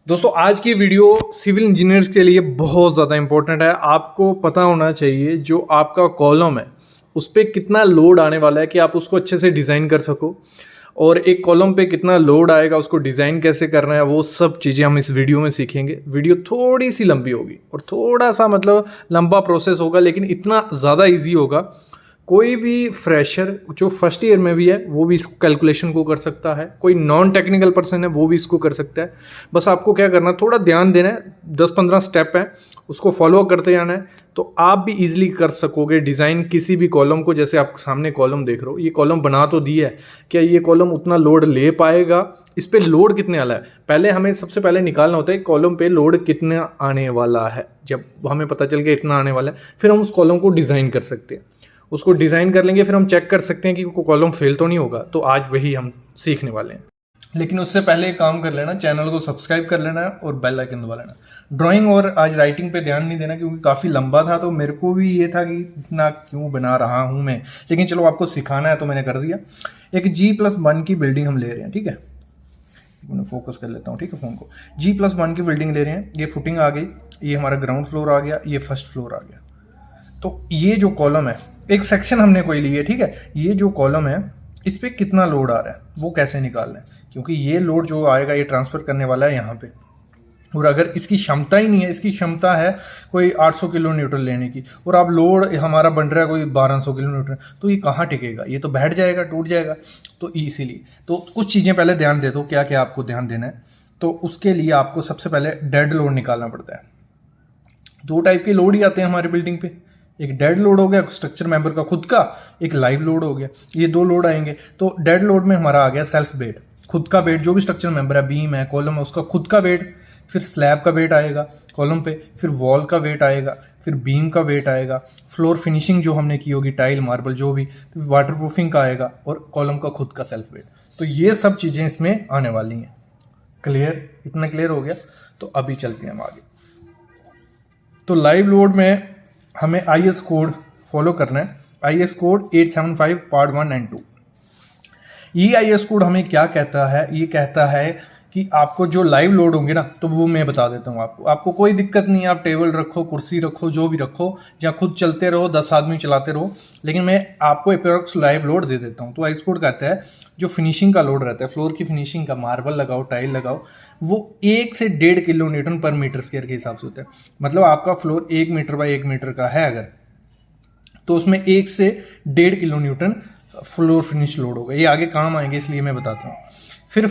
दोस्तों आज की वीडियो सिविल इंजीनियर्स के लिए बहुत ज़्यादा इंपॉर्टेंट है। आपको पता होना चाहिए जो आपका कॉलम है उस पर कितना लोड आने वाला है कि आप उसको अच्छे से डिज़ाइन कर सको, और एक कॉलम पे कितना लोड आएगा उसको डिज़ाइन कैसे करना है, वो सब चीज़ें हम इस वीडियो में सीखेंगे। वीडियो थोड़ी सी लंबी होगी और थोड़ा सा लंबा प्रोसेस होगा, लेकिन इतना ज़्यादा ईजी होगा। कोई भी फ्रेशर जो फर्स्ट ईयर में भी है वो भी इस कैलकुलेशन को कर सकता है, कोई नॉन टेक्निकल पर्सन है वो भी इसको कर सकता है। बस आपको क्या करना है, थोड़ा ध्यान देना है, 10-15 स्टेप हैं उसको फॉलो करते जाना है, तो आप भी इजीली कर सकोगे डिज़ाइन किसी भी कॉलम को। जैसे आप सामने कॉलम देख रहे हो, ये कॉलम बना तो दिया है, क्या ये कॉलम उतना लोड ले पाएगा, इस पर लोड कितने वाला है। पहले हमें सबसे पहले निकालना होता है कॉलम पे लोड कितना आने वाला है। जब हमें पता चल गया इतना आने वाला है, फिर हम उस कॉलम को डिज़ाइन कर सकते हैं। उसको डिज़ाइन कर लेंगे, फिर हम चेक कर सकते हैं कि कॉलम फेल तो नहीं होगा। तो आज वही हम सीखने वाले हैं, लेकिन उससे पहले एक काम कर लेना, चैनल को सब्सक्राइब कर लेना और बेल आइकन दबा लेना। ड्राइंग और आज राइटिंग पे ध्यान नहीं देना क्योंकि काफ़ी लंबा था, तो मेरे को भी ये था कि इतना क्यों बना रहा हूँ मैं, लेकिन चलो आपको सिखाना है तो मैंने कर दिया। एक G+1 की बिल्डिंग हम ले रहे हैं, ठीक है। मैं फोकस कर लेता हूँ, ठीक है, फ़ोन को। G+1 की बिल्डिंग ले रहे हैं, ये फुटिंग आ गई, ये हमारा ग्राउंड फ्लोर आ गया, ये फर्स्ट फ्लोर आ गया। तो ये जो कॉलम है, एक सेक्शन हमने कोई ली है, ठीक है। ये जो कॉलम है इस पे कितना लोड आ रहा है वो कैसे निकालना है, क्योंकि ये लोड जो आएगा ये ट्रांसफर करने वाला है यहाँ पे। और अगर इसकी क्षमता ही नहीं है, इसकी क्षमता है कोई 800 किलो न्यूटन लेने की, और आप लोड हमारा बन रहा है कोई 1200 किलो न्यूटन, तो ये कहाँ टिकेगा, ये तो बैठ जाएगा, टूट जाएगा। तो इसीलिए तो कुछ चीज़ें पहले ध्यान दे दो, क्या क्या आपको ध्यान देना है। तो उसके लिए आपको सबसे पहले डेड लोड निकालना पड़ता है। दो टाइप के लोड ही आते हैं हमारी बिल्डिंग पे, एक डेड लोड हो गया स्ट्रक्चर मेंबर का खुद का, एक लाइव लोड हो गया, ये दो लोड आएंगे। तो डेड लोड में हमारा आ गया सेल्फ वेट, खुद का वेट, जो भी स्ट्रक्चर मेंबर है, बीम है, कॉलम है, उसका खुद का वेट, फिर स्लैब का वेट आएगा कॉलम पे, फिर वॉल का वेट आएगा, फिर बीम का वेट आएगा, फ्लोर फिनिशिंग जो हमने की होगी, टाइल मार्बल जो भी, वाटर प्रूफिंग का आएगा, और कॉलम का खुद का सेल्फ वेट। तो ये सब चीज़ें इसमें आने वाली हैं। क्लियर, इतना क्लियर हो गया। तो अभी चलते हैं हम आगे। तो लाइव लोड में हमें IS कोड फॉलो करना है, IS कोड 875 पार्ट 1 एंड 2। ये IS कोड हमें क्या कहता है, ये कहता है कि आपको जो लाइव लोड होंगे ना, तो वो मैं बता देता हूँ आपको कोई दिक्कत नहीं है, आप टेबल रखो, कुर्सी रखो, जो भी रखो, या खुद चलते रहो, 10 आदमी चलाते रहो, लेकिन मैं आपको अप्रॉक्स लाइव लोड दे देता हूँ। तो IS कोड कहता है जो फिनिशिंग का लोड रहता है, फ्लोर की फिनिशिंग का, मार्बल लगाओ, टाइल लगाओ, वो 1 से 1.5 किलो न्यूटन पर मीटर स्क्वायर के हिसाब से होता है। मतलब आपका फ्लोर 1 मीटर बाई 1 मीटर का है अगर, तो उसमें 1 से 1.5 kilo Newton floor finish load होगा। ये आगे काम आएंगे इसलिए मैं बताता हूँ। फिर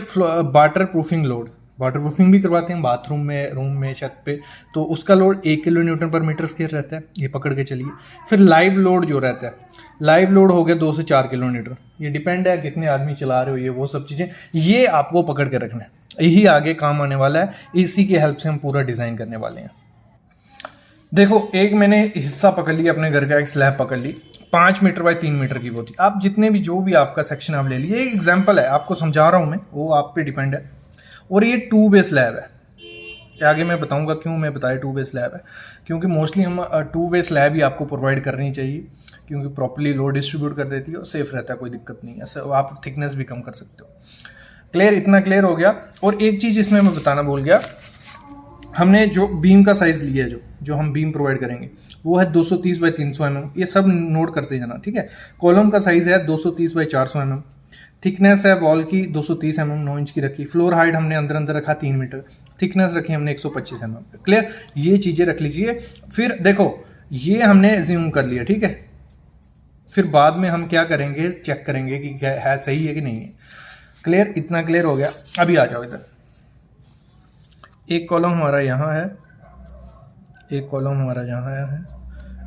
water proofing load, water proofing भी करवाते हैं बाथरूम में, रूम में, छत पे, तो उसका लोड 1 किलो न्यूटन पर मीटर स्क्वायर रहता है, ये पकड़ के चलिए। फिर लाइव लोड जो रहता है, लाइव लोड हो गया 2 से 4 किलो न्यूटन, ये डिपेंड है कितने आदमी चला रहे हो, ये वो सब चीज़ें, ये आपको पकड़ के रखना है, यही आगे काम आने वाला है, इसी की हेल्प से हम पूरा डिज़ाइन करने वाले हैं। देखो, एक मैंने हिस्सा पकड़ लिया अपने घर का, एक स्लैब पकड़ ली, 5 मीटर बाई 3 मीटर की वो थी। आप जितने भी जो भी आपका सेक्शन आप ले लिए, एक एग्जांपल है आपको समझा रहा हूँ मैं, वो आप पे डिपेंड है। और ये 2 वे स्लैब है, आगे मैं बताऊंगा क्यों मैं बताया 2 वे स्लैब है, क्योंकि मोस्टली हम 2 वे स्लैब ही आपको प्रोवाइड करनी चाहिए, क्योंकि प्रॉपर्ली लोड डिस्ट्रीब्यूट कर देती है और सेफ रहता है, कोई दिक्कत नहीं है, आप थिकनेस भी कम कर सकते हो। क्लियर, इतना क्लियर हो गया। और एक चीज़ इसमें मैं बताना भूल गया, हमने जो बीम का साइज लिया है, जो हम बीम प्रोवाइड करेंगे, वो है 230 बाई 300 mm, ये सब नोट करते जाना, ठीक है। कॉलम का साइज है 230 बाई 400 mm, थिकनेस है वॉल की 230 mm 9 इंच की रखी, फ्लोर हाइट हमने अंदर रखा 3 मीटर, थिकनेस रखी हमने 125 mm। क्लियर, ये चीज़ें रख लीजिए। फिर देखो, ये हमने ज्यूम कर लिया, ठीक है। फिर बाद में हम क्या करेंगे, चेक करेंगे कि है सही है कि नहीं है। क्लियर, इतना क्लियर हो गया। अभी आ जाओ इधर। एक कॉलम हमारा यहाँ है, एक कॉलम हमारा यहाँ है,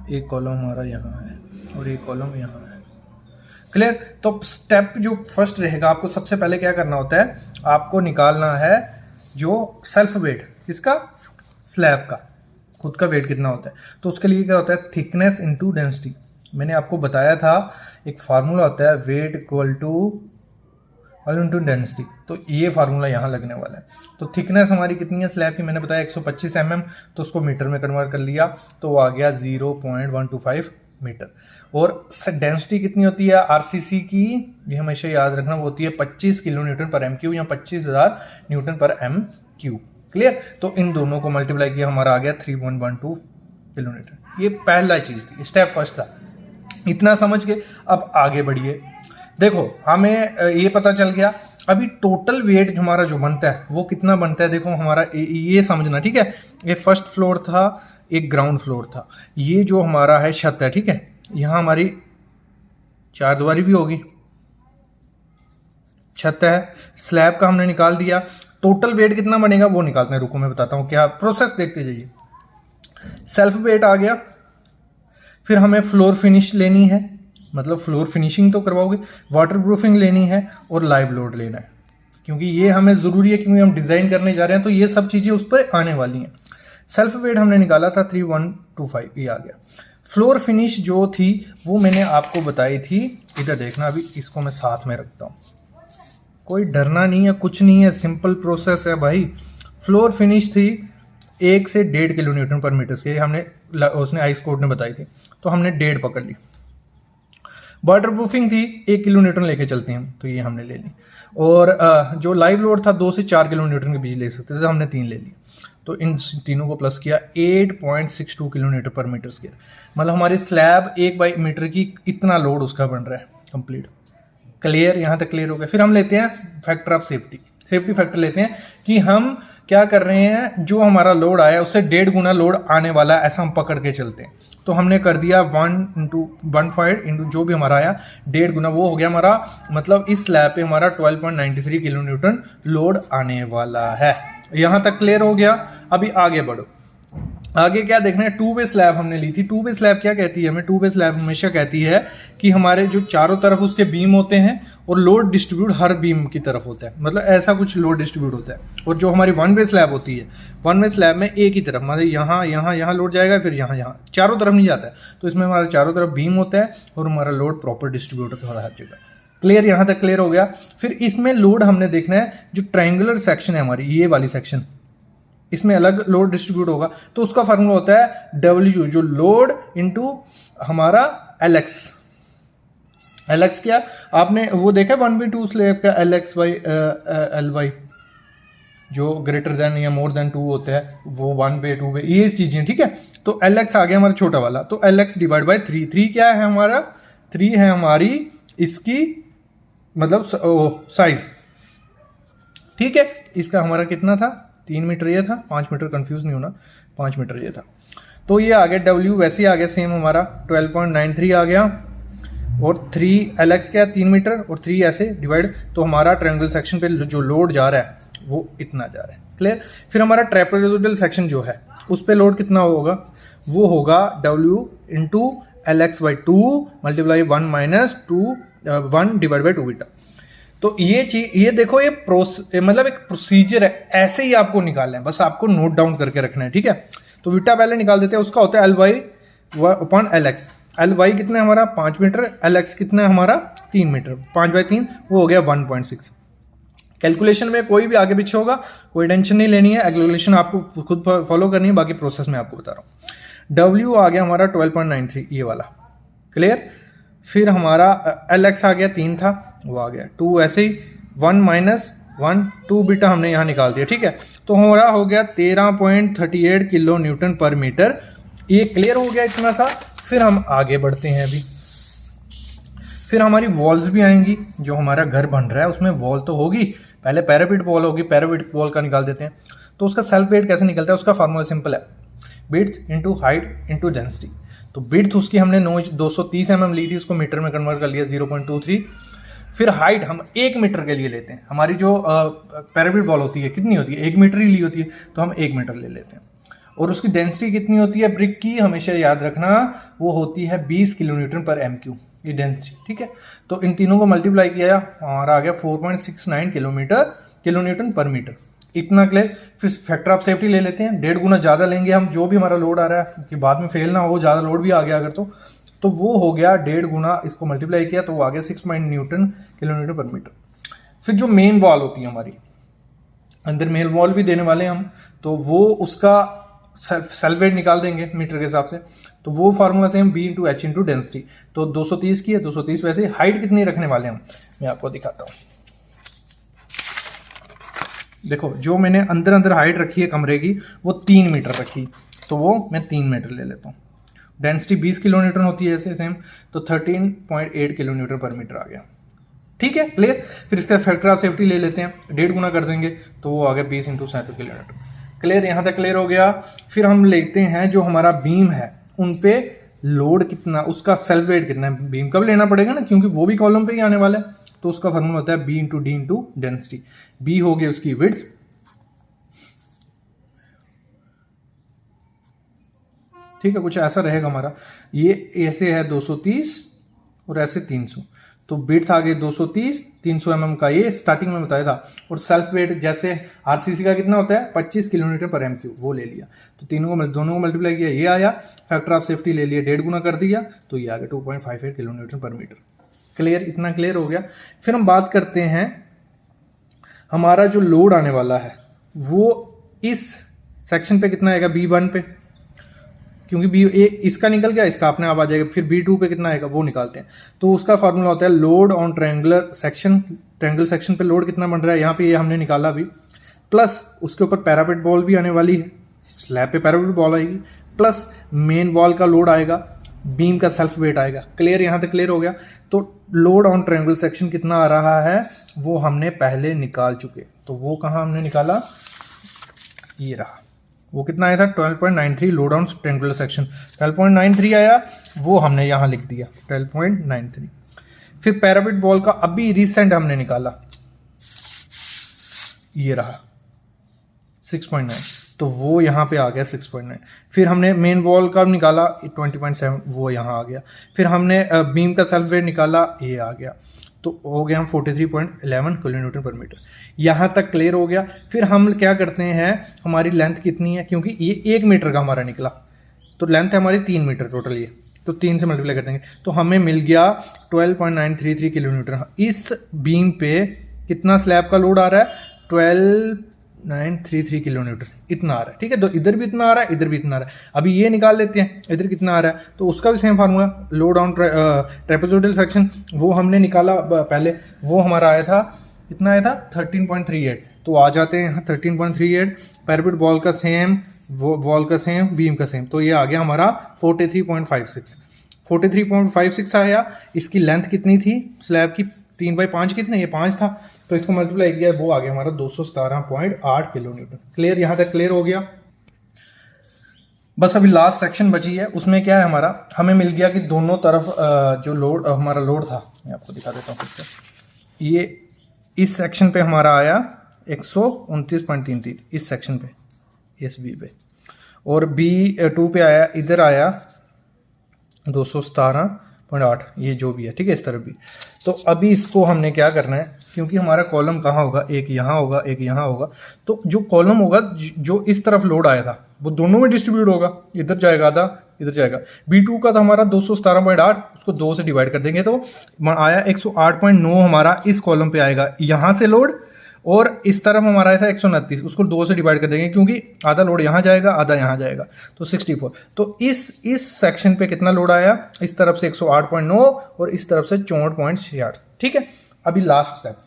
एक कॉलम हमारा यहाँ है, और एक कॉलम यहाँ है। क्लियर। तो स्टेप जो फर्स्ट रहेगा, आपको सबसे पहले क्या करना होता है, आपको निकालना है जो सेल्फ वेट, किसका, स्लैब का, खुद का वेट कितना होता है। तो उसके लिए क्या होता है, थिकनेस इनटू डेंसिटी। मैंने आपको बताया था एक फार्मूला होता है, weight equal to into density, तो ये फार्मूला यहाँ लगने वाला है। तो थिकनेस हमारी कितनी है स्लैब की, मैंने बताया 125 mm, तो उसको मीटर में कन्वर्ट कर लिया, तो वो आ गया 0.125 मीटर। और डेंसिटी कितनी होती है आरसीसी की, ये हमेशा याद रखना, वो होती है 25 किलो न्यूटन पर एम क्यू, या 25,000 न्यूटन पर एम क्यू। क्लियर। तो इन दोनों को मल्टीप्लाई किया, हमारा आ गया 3.12 किलोमीटर। ये पहला चीज़ थी, स्टेप फर्स्ट था। इतना समझ के अब आगे बढ़िए। देखो हमें ये पता चल गया, अभी टोटल वेट हमारा जो बनता है वो कितना बनता है। देखो हमारा ये समझना, ठीक है। ये फर्स्ट फ्लोर था, एक ग्राउंड फ्लोर था, ये जो हमारा है छत है, ठीक है। यहाँ हमारी चार दीवारी भी होगी, छत है, स्लैब का हमने निकाल दिया। टोटल वेट कितना बनेगा वो निकालते हैं, रुको मैं बताता हूँ क्या प्रोसेस, देखते जाइए। सेल्फ वेट आ गया, फिर हमें फ्लोर फिनिश लेनी है, मतलब फ्लोर फिनिशिंग तो करवाओगे, वाटर प्रूफिंग लेनी है और लाइव लोड लेना है, क्योंकि ये हमें ज़रूरी है, क्योंकि हम डिज़ाइन करने जा रहे हैं तो ये सब चीज़ें उस पर आने वाली हैं। सेल्फ वेट हमने निकाला था 3125, ये आ गया। फ्लोर फिनिश जो थी वो मैंने आपको बताई थी, इधर देखना, अभी इसको मैं साथ में रखता हूँ, कोई डरना नहीं है, कुछ नहीं है, सिंपल प्रोसेस है भाई। फ्लोर फिनिश थी 1 से 1.5 किलो न्यूटन पर मीटर के, हमने उसने आइस कोड ने बताई थी, तो हमने 1.5 पकड़ ली। वाटर प्रूफिंग थी 1 किलो न्यूटन लेके चलते हैं हम, तो ये हमने ले ली। और जो लाइव लोड था 2 से 4 किलो न्यूटन के बीच ले सकते थे, तो हमने 3 ले ली। तो इन तीनों को प्लस किया, 8.62 किलो न्यूटन पर मीटर स्क्वायर, मतलब हमारे स्लैब 1 बाई मीटर की इतना लोड उसका बन रहा है कंप्लीट। क्लियर, यहाँ तक क्लियर हो गया। फिर हम लेते हैं factor of safety, safety factor लेते हैं कि हम क्या कर रहे हैं, जो हमारा लोड आया उससे 1.5 गुना लोड आने वाला है, ऐसा हम पकड़ के चलते हैं। तो हमने कर दिया 1 इंटू जो भी हमारा आया 1.5 गुना, वो हो गया हमारा, मतलब इस स्लैब पे हमारा 12.93 किलो न्यूटन लोड आने वाला है। यहाँ तक क्लियर हो गया। अभी आगे बढ़ो, आगे क्या देखना है, 2 वे स्लैब हमने ली थी। 2 वे स्लैब क्या कहती है हमें, 2 वे स्लैब हमेशा कहती है कि हमारे जो चारों तरफ उसके बीम होते हैं और लोड डिस्ट्रीब्यूट हर बीम की तरफ होता है, मतलब ऐसा कुछ लोड डिस्ट्रीब्यूट होता है। और जो हमारी 1 वे स्लैब होती है, 1 वे स्लैब में एक ही तरफ, मतलब यहाँ यहाँ यहाँ लोड जाएगा, फिर यहाँ यहाँ, चारों तरफ नहीं जाता है। तो इसमें हमारा चारों तरफ बीम होता है और हमारा लोड प्रॉपर डिस्ट्रीब्यूट होता है हर जगह। क्लियर, यहाँ तक क्लियर हो गया। फिर इसमें लोड हमने देखना है, जो ट्रायंगुलर सेक्शन है हमारी, ये वाली सेक्शन, इसमें अलग लोड डिस्ट्रीब्यूट होगा, तो उसका फार्मूला होता है W, जो लोड इनटू हमारा LX। LX क्या, आपने वो देखा 1/2 स्लैब का LX बाई LY, जो ग्रेटर देन या मोर देन 2 होता है, वो 1/2 पे, ये चीजें, ठीक है। तो LX आ गया हमारा छोटा वाला, तो LX डिवाइड बाई 3। 3 क्या है हमारा, 3 है हमारी इसकी मतलब साइज, ठीक है। इसका हमारा कितना था, 3 मीटर ये था, 5 मीटर, कंफ्यूज नहीं होना, 5 मीटर ये था। तो ये आ गया W, वैसे ही आ गया सेम हमारा 12.93 आ गया, और 3 LX क्या, 3 मीटर और 3 ऐसे डिवाइड, तो हमारा ट्रायंगल सेक्शन पे जो लोड जा रहा है वो इतना जा रहा है। क्लियर। फिर हमारा ट्रेपेजोइडल सेक्शन जो है उस पे लोड कितना होगा, वो होगा W into LX by 2 multiply 1 minus 1 divide by 2 beta. तो ये चीज, ये देखो, ये मतलब एक प्रोसीजर है, ऐसे ही आपको निकालना है, बस आपको नोट डाउन करके रखना है, ठीक है। तो बीटा पहले निकाल देते हैं, उसका होता है LY अपॉन LX। LY कितना है हमारा 5 मीटर, LX कितना है हमारा 3 मीटर, 5 बाई 3 वो हो गया 1.6। कैलकुलेशन में कोई भी आगे पीछे होगा, कोई टेंशन नहीं लेनी है, कैलकुलेशन आपको खुद फॉलो करनी है, बाकी प्रोसेस में आपको बता रहा हूँ। W आ गया हमारा 12.93, ये वाला। क्लियर। फिर हमारा LX आ गया 3 था, वो आ गया 2, ऐसे ही 1 माइनस 1 2 बीटा हमने यहाँ निकाल दिया, ठीक है। तो हमारा हो गया 13.38 किलो न्यूटन पर मीटर। ये क्लियर हो गया इतना सा। फिर हम आगे बढ़ते हैं। अभी फिर हमारी वॉल्स भी आएंगी, जो हमारा घर बन रहा है उसमें वॉल तो होगी, पहले पैरापिट वॉल होगी, पैरापिट वॉल का निकाल देते हैं। तो उसका सेल्फ वेट कैसे निकलता है, उसका फार्मूला सिंपल है, width into height into density. तो विड्थ उसकी हमने 230 mm ली थी, उसको मीटर में कन्वर्ट कर लिया 0.23। फिर हाइट हम 1 मीटर के लिए लेते हैं, हमारी जो पैरापिट वॉल होती है कितनी होती है, 1 मीटर ही ली होती है, तो हम 1 मीटर ले लेते हैं। और उसकी डेंसिटी कितनी होती है ब्रिक की, हमेशा याद रखना, वो होती है 20 किलो न्यूटन पर MQ, ये डेंसिटी, ठीक है। तो इन तीनों को मल्टीप्लाई किया, हमारा आ गया 4.69 किलो न्यूटन पर मीटर, इतना क्लियर। फिर फैक्टर ऑफ सेफ्टी ले लेते हैं, 1.5 गुना ज़्यादा लेंगे हम, जो भी हमारा लोड आ रहा है कि बाद में फेल ना हो, ज़्यादा लोड भी आ गया अगर तो वो हो गया 1.5 गुना, इसको मल्टीप्लाई किया तो वो आ गया 6 किलो न्यूटन पर मीटर। फिर जो मेन वॉल होती है हमारी, अंदर मेन वॉल भी देने वाले हैं हम, तो वो उसका सेल्फ वेट निकाल देंगे मीटर के हिसाब से। तो वो formula same B into H into density. तो 230 की है, 230 वैसे। हाइट कितनी रखने वाले हम, मैं आपको दिखाता हूँ। देखो जो मैंने अंदर अंदर हाइट रखी है कमरे की वो 3 मीटर रखी, तो वो मैं 3 मीटर ले लेता हूँ। डेंसिटी 20 किलो न्यूटन होती है ऐसे सेम, तो 13.8 किलो न्यूटन पर मीटर आ गया। ठीक है, क्लियर। फिर इसका फैक्टर ऑफ सेफ्टी ले लेते हैं, 1.5 गुना कर देंगे तो वो आ गया 20 × 37 किलो न्यूटन। क्लियर, यहाँ तक क्लियर हो गया। फिर हम लेते हैं जो हमारा बीम है उन पे लोड कितना, उसका सेल्फ वेट कितना है, बीम का भी लेना पड़ेगा ना, क्योंकि वो भी कॉलम पे ही आने वाला है। तो उसका फार्मूला होता है बी × डी × डेंसिटी। बी हो गई उसकी विड्थ, ठीक है, कुछ ऐसा रहेगा हमारा। ये ऐसे है 230 और ऐसे 300, तो विड्थ आ गई 230, 300 mm का, ये स्टार्टिंग में बताया था। और सेल्फ वेट जैसे आरसीसी का कितना होता है 25 किलो न्यूटन पर एम3, वो ले लिया, तो दोनों को मल्टीप्लाई किया, ये आया। फैक्टर ऑफ सेफ्टी ले लिया, 1.5 गुना कर दिया, तो ये आ गया 2.58 किलो न्यूटन पर मीटर। क्लियर, इतना क्लियर हो गया। फिर हम बात करते हैं हमारा जो लोड आने वाला है वो इस सेक्शन पे कितना आएगा, B1 पे, क्योंकि बी ए इसका निकल गया, इसका अपने आप आ जाएगा। फिर B2 पे कितना आएगा वो निकालते हैं। तो उसका फार्मूला होता है load on triangular section, triangle section पे लोड कितना बन रहा है, यहाँ पे ये हमने निकाला अभी, प्लस उसके ऊपर पैरापेट बॉल भी आने वाली है, स्लैब पे पैरापेट बॉल आएगी, प्लस मेन वॉल का लोड आएगा, बीम का सेल्फ वेट आएगा। क्लियर, यहाँ तक क्लियर हो गया। तो लोड ऑन ट्रायंगल सेक्शन कितना आ रहा है वो हमने पहले निकाल चुके, तो वो कहाँ हमने निकाला, ये रहा। वो कितना आया था 12.93 लोड ऑन ट्रायंगुलर सेक्शन, 12.93 आया, वो हमने यहाँ लिख दिया 12.93। फिर पैरापेट बॉल का अभी रिसेंट हमने निकाला, ये रहा 6.9, तो वो यहाँ पे आ गया 6.9। फिर हमने मेन वॉल का निकाला 20.7, वो यहाँ आ गया। फिर हमने बीम का सेल्फ वेट निकाला, ये आ गया, तो हो गया हम 43.11 किलो न्यूटन पर मीटर। यहाँ तक क्लियर हो गया। फिर हम क्या करते हैं, हमारी लेंथ कितनी है, क्योंकि ये 1 मीटर का हमारा निकला, तो लेंथ है हमारी 3 मीटर टोटल, ये तो 3 से मल्टीप्लाई कर देंगे, तो हमें मिल गया 12.933 किलो न्यूटन। इस बीम पे कितना स्लैब का लोड आ रहा है, 12.933 किलो न्यूटन, इतना आ रहा है। ठीक है, तो इधर भी इतना आ रहा है, इधर भी इतना आ रहा है। अभी ये निकाल लेते हैं, इधर कितना आ रहा है, तो उसका भी same formula, load on trapezoidal section, वो हमने निकाला पहले, वो हमारा आया था, कितना आया था 13.38, तो आ जाते हैं यहाँ 13.38। पैरापेट बॉल का सेम, वॉल का सेम, बीम का सेम, तो ये आ गया हमारा 43.56। 43.56 आया। इसकी लेंथ कितनी थी स्लैब की, 3/5 की थी ना, ये 5 था, तो इसको मल्टीप्लाई किया, वो आ गया हमारा 217.8 किलो न्यूटन। क्लियर, यहाँ तक क्लियर हो गया। बस अभी लास्ट सेक्शन बची है, उसमें क्या है हमारा, हमें मिल गया कि दोनों तरफ जो लोड हमारा लोड था, मैं आपको दिखा देता हूँ फिर से। ये इस सेक्शन पे हमारा आया 129.33 इस सेक्शन पे, इस बी पे, और B2 पे आया, इधर आया 217.8, ये जो भी है, ठीक है, इस तरफ भी। तो अभी इसको हमने क्या करना है, क्योंकि हमारा कॉलम कहाँ होगा, एक यहाँ होगा, एक यहाँ होगा, तो जो कॉलम होगा जो इस तरफ लोड आया था वो दोनों में डिस्ट्रीब्यूट होगा, इधर जाएगा आधा, इधर जाएगा। B2 का था हमारा 217.8, उसको 2 से डिवाइड कर देंगे तो आया 108.9 हमारा इस कॉलम पे आएगा यहाँ से लोड, और इस तरफ हमारा आया था 129, उसको 2 से डिवाइड कर देंगे, क्योंकि आधा लोड यहाँ जाएगा, आधा यहाँ जाएगा, तो 64। तो इस सेक्शन पे कितना लोड आया, इस तरफ से 108.9 और इस तरफ से 64.66। ठीक है, अभी लास्ट स्टेप,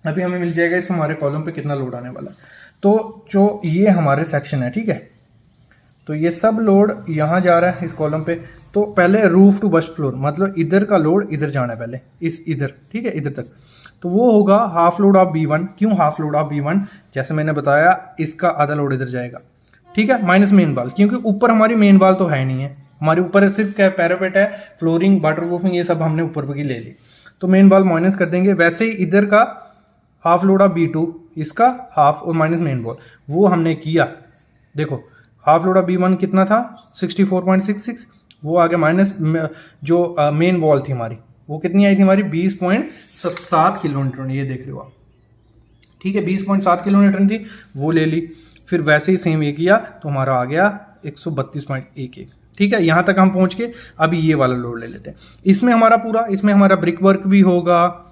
अभी हमें मिल जाएगा इस हमारे कॉलम पे कितना लोड आने वाला। तो जो ये हमारे सेक्शन है, ठीक है, तो ये सब लोड यहाँ जा रहा है इस कॉलम पे। तो पहले रूफ टू बस्ट फ्लोर, मतलब इधर का लोड इधर जाना है पहले, इस इधर, ठीक है, इधर तक, तो वो होगा हाफ लोड ऑफ B1। क्यों हाफ लोड ऑफ B1, जैसे मैंने बताया इसका आधा लोड इधर जाएगा, ठीक है, माइनस मेन वाल, क्योंकि ऊपर हमारी मेन वाल तो है नहीं है, हमारे ऊपर सिर्फ क्या पैरापेट है, फ्लोरिंग, वाटर प्रूफिंग, ये सब हमने ऊपर की ले ली, तो मेन वाल माइनस कर देंगे। वैसे ही इधर का हाफ लोड ऑफ B2, इसका हाफ और माइनस मेन वॉल, वो हमने किया। देखो हाफ लोड ऑफ B1 कितना था 64.66, वो आगे माइनस जो मेन वॉल थी हमारी, वो कितनी आई थी हमारी 20.7 किलो न्यूटन, ये देख रहे हो आप, ठीक है, 20.7 किलो न्यूटन थी, वो ले ली। फिर वैसे ही सेम ये किया तो हमारा आ गया 132.11। ठीक है, यहाँ तक हम पहुँच के अभी ये वाला लोड ले लेते हैं। इसमें हमारा पूरा, इसमें हमारा ब्रिक वर्क भी होगा,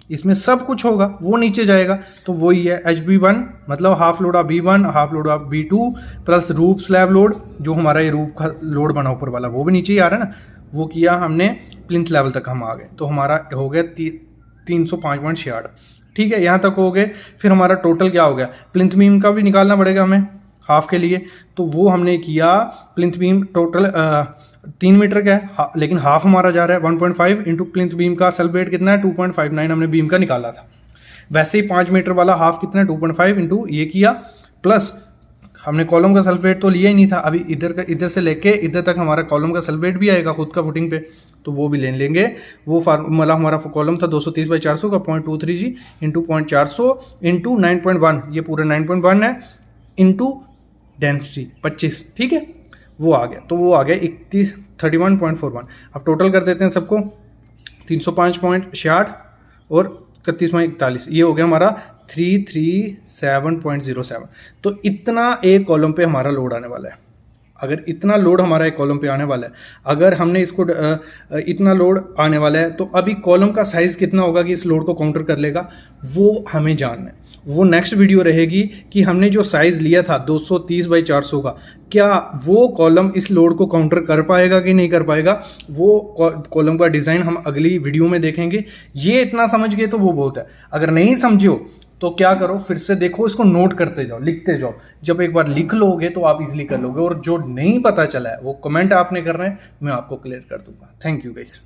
इसमें सब कुछ होगा, वो नीचे जाएगा, तो वही है HB1, मतलब half load of B1, half load of B2 plus roof slab load, जो हमारा ये रूफ का लोड बना ऊपर वाला, वो भी नीचे ही आ रहा है ना, वो किया हमने, प्लिंथ लेवल तक हम आ गए, तो हमारा हो गया 305.66। ठीक है, यहाँ तक हो गए। फिर हमारा टोटल क्या हो गया, प्लिंथ बीम का भी निकालना पड़ेगा हमें हाफ के लिए, तो वो हमने किया। प्लिंथ बीम टोटल 3 मीटर का है, लेकिन हाफ हमारा जा रहा है 1.5 इंटू प्लिंथ बीम का सेल्फ वेट कितना है 2.59 हमने बीम का निकाला था। वैसे ही 5 मीटर वाला हाफ कितना है 2.5 इंटू ये किया, प्लस हमने कॉलम का सेल्फ वेट तो लिया ही नहीं था, अभी इधर से लेके इधर तक हमारा कॉलम का सेल्फ वेट भी आएगा खुद का फुटिंग पे, तो वो भी ले लेंगे। वो फार्मूला हमारा कॉलम था 230/400 का 0.23 जी इंटू 0.400 इंटू 9.1, ये पूरा 9.1 है इंटू डेंसिटी 25, ठीक है, वो आ गया। तो वो आ गया 31.41। अब टोटल कर देते हैं सबको, 305.66 और 31.41, ये हो गया हमारा 337.07। तो इतना एक कॉलम पे हमारा लोड आने वाला है। अगर इतना लोड हमारा एक कॉलम पे आने वाला है, अगर हमने इसको इतना लोड आने वाला है, तो अभी कॉलम का साइज़ कितना होगा कि इस लोड को काउंटर कर लेगा, वो हमें जानना है। वो नेक्स्ट वीडियो रहेगी कि हमने जो साइज़ लिया था 230/400 का, क्या वो कॉलम इस लोड को काउंटर कर पाएगा कि नहीं कर पाएगा, वो कॉलम का डिज़ाइन हम अगली वीडियो में देखेंगे। ये इतना समझ गए तो वो बहुत है। अगर नहीं समझो तो क्या करो, फिर से देखो, इसको नोट करते जाओ, लिखते जाओ। जब एक बार लिख लोगे तो आप इजीली कर लोगे, और जो नहीं पता चला है वो कमेंट आपने करना है, मैं आपको क्लियर कर दूंगा। Thank you guys.